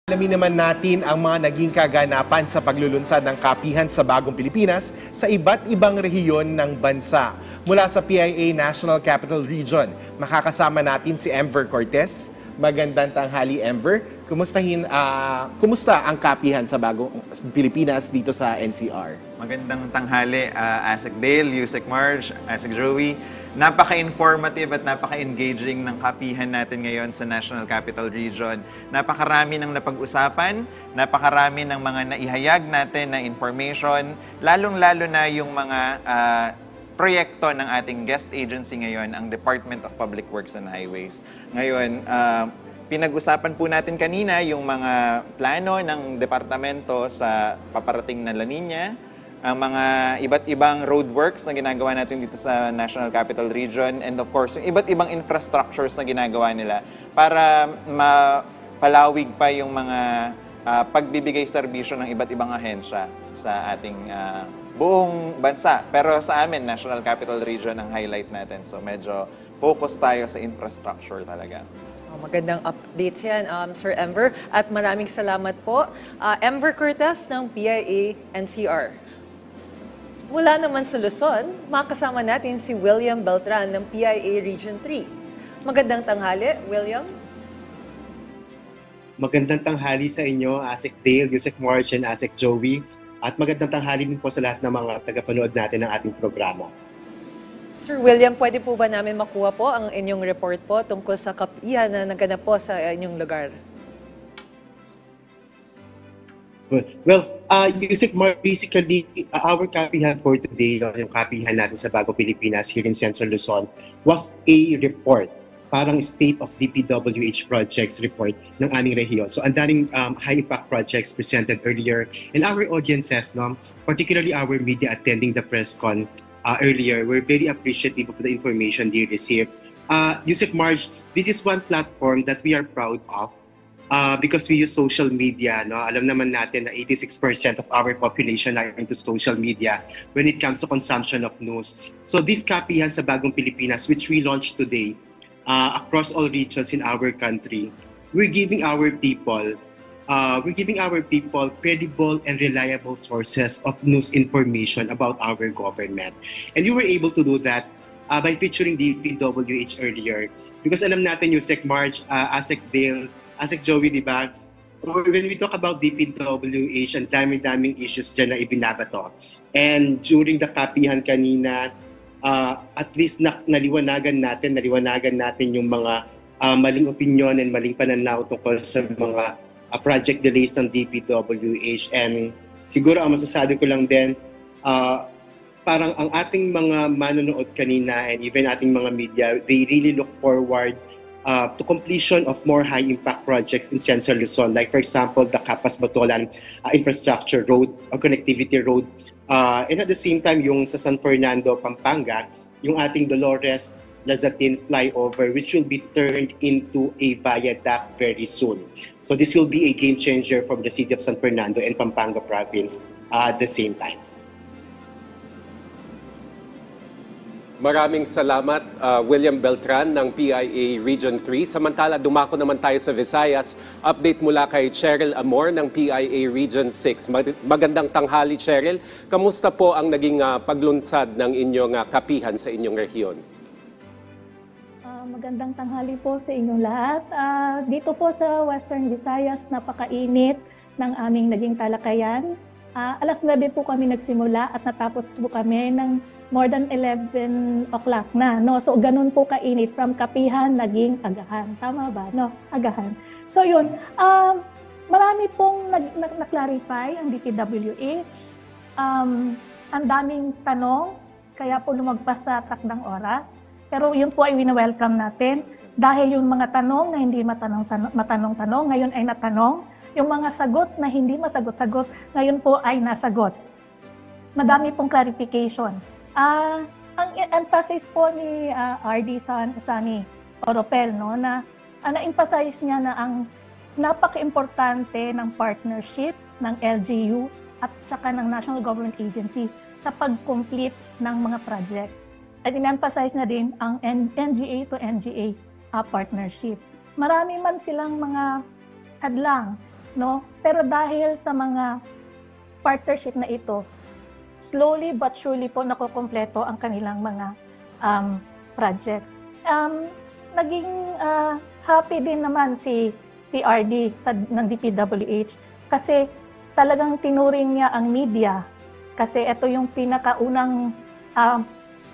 Alamin naman natin ang mga naging kaganapan sa paglulunsad ng kapihan sa Bagong Pilipinas sa iba't ibang rehiyon ng bansa. Mula sa PIA National Capital Region, makakasama natin si Emver Cortez. Magandang tanghali, Emver. Kumusta ang kapihan sa Bagong Pilipinas dito sa NCR? Magandang tanghali, Asik Dale, Yusek Marge, Asik Joey. Napaka-informative at napaka-engaging ng kapihan natin ngayon sa National Capital Region. Napakarami ng napag-usapan, napakarami ng mga naihayag natin na information, lalong-lalo na yung mga proyekto ng ating guest agency ngayon, ang Department of Public Works and Highways. Ngayon, pinag-usapan po natin kanina yung mga plano ng departamento sa paparating na La Nina, ang mga iba't ibang roadworks na ginagawa natin dito sa National Capital Region, and of course, yung iba't ibang infrastructures na ginagawa nila para mapalawig pa yung mga pagbibigay serbisyo ng iba't ibang ahensya sa ating buong bansa. Pero sa amin, National Capital Region ang highlight natin. So medyo focus tayo sa infrastructure talaga. Magandang updates yan, Sir Emver. At maraming salamat po. Emver Cortez ng PIA NCR. Mula naman sa Luzon, makasama natin si William Beltran ng PIA Region 3. Magandang tanghali, William. Magandang tanghali sa inyo, Asik Dale, Yusek Marge, and Asik Joey. At magandang tanghali din po sa lahat ng mga tagapanood natin ng ating programa. Sir William, pwede po ba namin makuha po ang inyong report po tungkol sa kapihan na naganap po sa inyong lugar? Well, Yusek Marge, basically, our kapihan for today, yung kapihan natin sa Bagong Pilipinas here in Central Luzon, was a report, parang State of DPWH projects report ng aming rehiyon. So, ang daming high-impact projects presented earlier. And our audiences, particularly our media attending the press con earlier, we're very appreciative of the information they received. Yusek Marge, this is one platform that we are proud of. Because we use social media, alam naman natin na 86% of our population are into social media when it comes to consumption of news. So this kapihan sa Bagong Pilipinas, which we launched today across all regions in our country, we're giving our people credible and reliable sources of news information about our government. And you were able to do that by featuring DPWH earlier. Because alam natin, Yusek Marge, Asik Dale, Asik Joey, di ba? When we talk about DPWH, ang daming issues dyan na ibinabato. And during the kapihan kanina, at least naliwanagan natin yung mga maling opinion and maling pananaw tungkol sa mga project delays ng DPWH. And siguro ang masasabi ko lang din, parang ang ating mga manonood kanina and even ating mga media, they really look forward to completion of more high-impact projects in Central Luzon. Like for example, the Capas-Batolan Infrastructure Road or Connectivity Road. And at the same time, yung sa San Fernando, Pampanga, yung ating Dolores Lazatin flyover, which will be turned into a viaduct very soon. So this will be a game changer from the city of San Fernando and Pampanga province at the same time. Maraming salamat, William Beltran ng PIA Region 3. Samantala, dumako naman tayo sa Visayas. Update mula kay Cheryl Amor ng PIA Region 6. Magandang tanghali, Cheryl. Kamusta po ang naging paglunsad ng inyong kapihan sa inyong rehiyon? Magandang tanghali po sa inyong lahat. Dito po sa Western Visayas, napakainit ng aming naging talakayan. Alas 9 po kami nagsimula at natapos po kami ng more than 11 o'clock na. No? So ganun po kainit, from kapihan naging agahan. Tama ba? No? Agahan. So yun, marami pong na-clarify ang DPWH. Ang daming tanong, kaya po lumagpas sa takdang oras. Pero yun po ay wina-welcome natin dahil yung mga tanong na hindi matanong-tanong, ngayon ay natanong. Yung mga sagot na hindi masagot-sagot, ngayon po ay nasagot. Madami pong clarification. Ang emphasis po ni RD Sani Oropel, na na-emphasize niya na ang napaka-importante ng partnership ng LGU at saka ng National Government Agency sa pag-complete ng mga project. At in-emphasize na din ang NGA to NGA partnership. Marami man silang mga hadlang no? Pero dahil sa mga partnership na ito, slowly but surely po nakukumpleto ang kanilang mga projects. Naging happy din naman si RD ng DPWH kasi talagang tinuring niya ang media kasi ito yung pinakaunang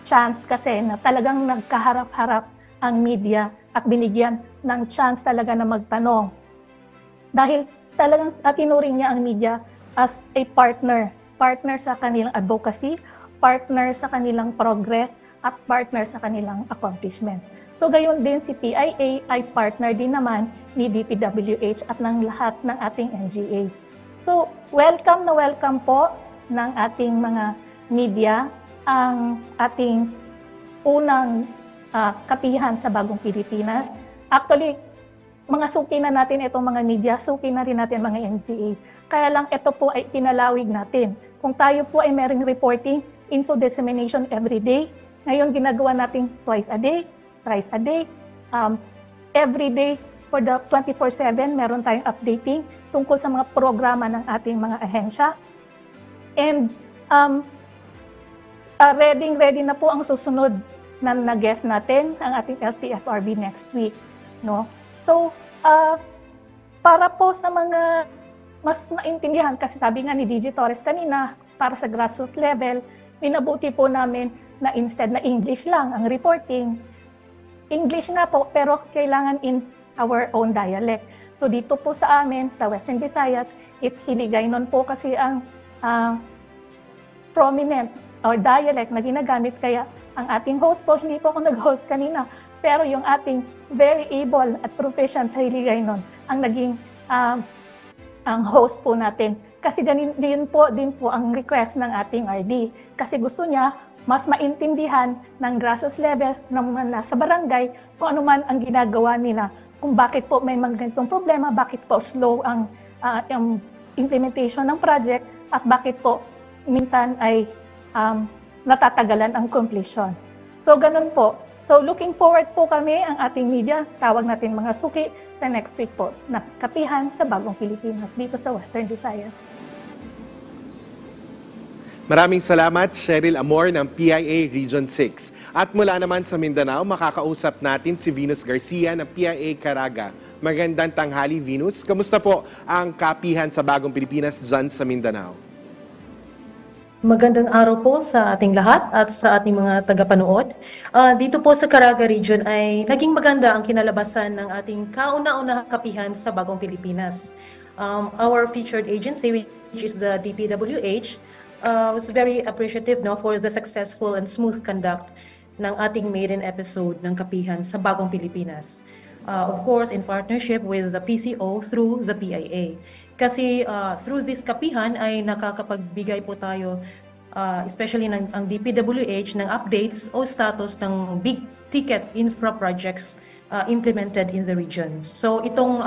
chance kasi na talagang nagkaharap-harap ang media at binigyan ng chance talaga na magtanong. Dahil talagang tinuring niya ang media as a partner sa kanilang advocacy, partner sa kanilang progress, at partner sa kanilang accomplishments. So gayon din si PIA ay partner din naman ni DPWH at ng lahat ng ating NGAs. So welcome po ng ating mga media ang ating unang kapihan sa Bagong Pilipinas. Actually, mga suki na natin itong mga media, suki na rin natin mga NGA. Kaya lang ito po ay pinalawig natin. Kung tayo po ay merong reporting, info dissemination every day, ngayon ginagawa natin twice a day, thrice a day, every day for the 24/7, meron tayong updating tungkol sa mga programa ng ating mga ahensya. And ready na po ang susunod na guest natin, ang ating LTFRB next week. No? So, para po sa mga mas maintindihan, kasi sabi nga ni DJ Torres kanina, para sa grassroots level, minabuti po namin na instead na English lang ang reporting, English na po, pero kailangan in our own dialect. So dito po sa amin, sa Western Visayas, it's Hiligaynon po kasi ang prominent or dialect na ginagamit. Kaya ang ating host po, hindi po ako nag-host kanina, pero yung ating very able at proficient sa Hiligaynon ang naging ang host po natin. Kasi din po ang request ng ating RD. Kasi gusto niya mas maintindihan ng grassroots level ng mga nasa barangay kung ano man ang ginagawa nila. Kung bakit po may mga ganitong problema, bakit po slow ang implementation ng project, at bakit po minsan ay natatagalan ang completion. So ganun po. So looking forward po kami, ang ating media, tawag natin mga suki, sa next week po na kapihan sa Bagong Pilipinas dito sa Western Visayas. Maraming salamat, Cheryl Amor ng PIA Region 6. At mula naman sa Mindanao, makakausap natin si Venus Garcia ng PIA Caraga. Magandang tanghali, Venus. Kamusta po ang kapihan sa Bagong Pilipinas dyan sa Mindanao? Magandang araw po sa ating lahat at sa ating mga tagapanood. Dito po sa Caraga Region ay naging maganda ang kinalabasan ng ating kauna-unahang kapihan sa Bagong Pilipinas. Our featured agency, which is the DPWH, was very appreciative for the successful and smooth conduct ng ating maiden episode ng kapihan sa Bagong Pilipinas. Of course, in partnership with the PCO through the PIA. Kasi through this kapihan ay nakakapagbigay po tayo, especially ang DPWH, ng updates o status ng big ticket infra projects implemented in the region. So itong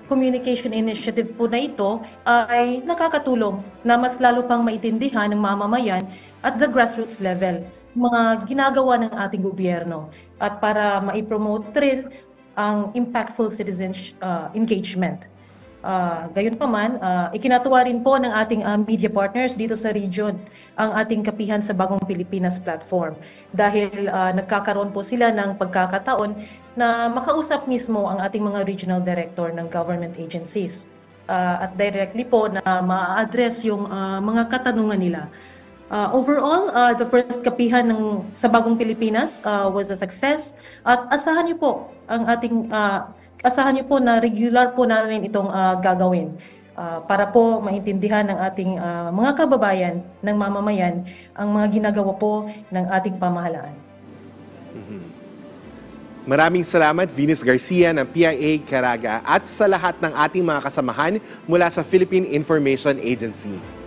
communication initiative po na ito ay nakakatulong na mas lalo pang maintindihan ng mamamayan at the grassroots level mga ginagawa ng ating gobyerno at para maipromote rin ang impactful citizen engagement. Gayunpaman, ikinatuwa rin po ng ating media partners dito sa region ang ating kapihan sa Bagong Pilipinas platform dahil nagkakaroon po sila ng pagkakataon na makausap mismo ang ating mga regional director ng government agencies at directly po na ma-address yung mga katanungan nila. Overall, the first kapihan sa Bagong Pilipinas was a success at asahan niyo po ang ating asahan niyo po na regular po namin itong gagawin para po maintindihan ng ating mga kababayan ng mamamayan ang mga ginagawa po ng ating pamahalaan. Maraming salamat, Venus Garcia ng PIA Caraga at sa lahat ng ating mga kasamahan mula sa Philippine Information Agency.